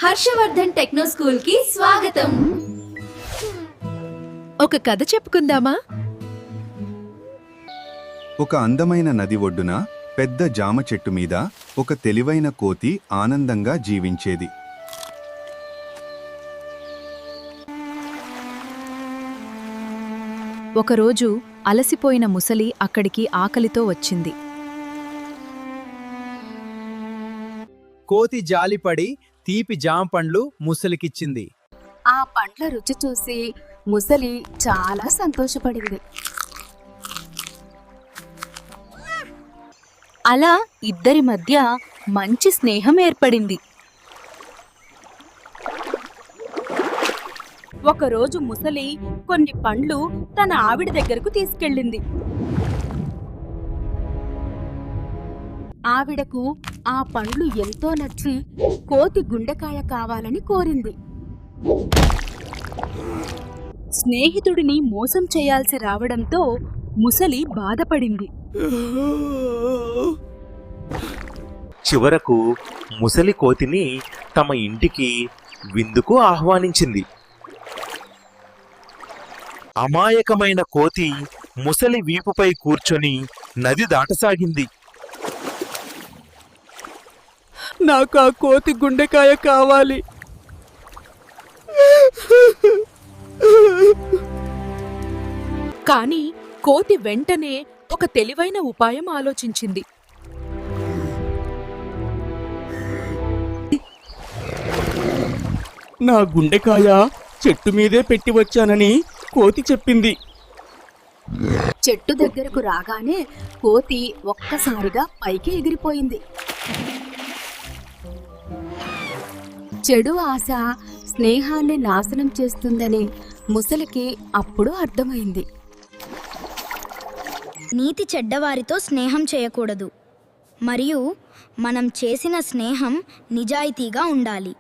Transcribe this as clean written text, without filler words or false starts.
Harshavardhan techno school కి స్వాగతం. ఒక కథ చెప్పుకుందామా? ఒక అందమైన నది ఒడ్డున పెద్ద జామ చెట్టు మీద ఒక తెలివైన కోతి ఆనందంగా జీవించేది. ఒకరోజు అలసిపోయిన ముసలి అక్కడికి ఆకలితో వచ్చింది. కోతి జాలిపడి తీపి జామ పండ్లు ముసలికిచ్చింది. ఆ పండ్ల రుచి చూసి ముసలి చాలా సంతోషపడింది. అలా ఇద్దరి మధ్య మంచి స్నేహం ఏర్పడింది. ఒకరోజు ముసలి కొన్ని పండ్లు తన ఆవిడ దగ్గరకు తీసుకెళ్ళింది. ఆవిడకు ఆ పండ్లు ఎంతో నచ్చి కోతి గుండెకాయ కావాలని కోరింది. స్నేహితుడిని మోసం చేయాల్సి రావడంతో ముసలి బాధపడింది. చివరకు ముసలి కోతిని తమ ఇంటికి విందుకు ఆహ్వానించింది. అమాయకమైన కోతి ముసలి వీపుపై కూర్చొని నది దాటసాగింది. నాకు ఆ కోతి గుండెకాయ కావాలి. కాని కోతి వెంటనే ఒక తెలివైన ఉపాయం ఆలోచించింది. నా గుండెకాయ చెట్టు మీదే పెట్టి వచ్చానని కోతి చెప్పింది. చెట్టు దగ్గరకు రాగానే కోతి ఒక్కసారిగా పైకి ఎగిరిపోయింది. చెడు ఆశ స్నేహాన్ని నాశనం చేస్తుందని ముసలికి అప్పుడు అర్థమైంది. నీతి చెడ్డవారితో స్నేహం చేయకూడదు మరియు మనం చేసిన స్నేహం నిజాయితీగా ఉండాలి.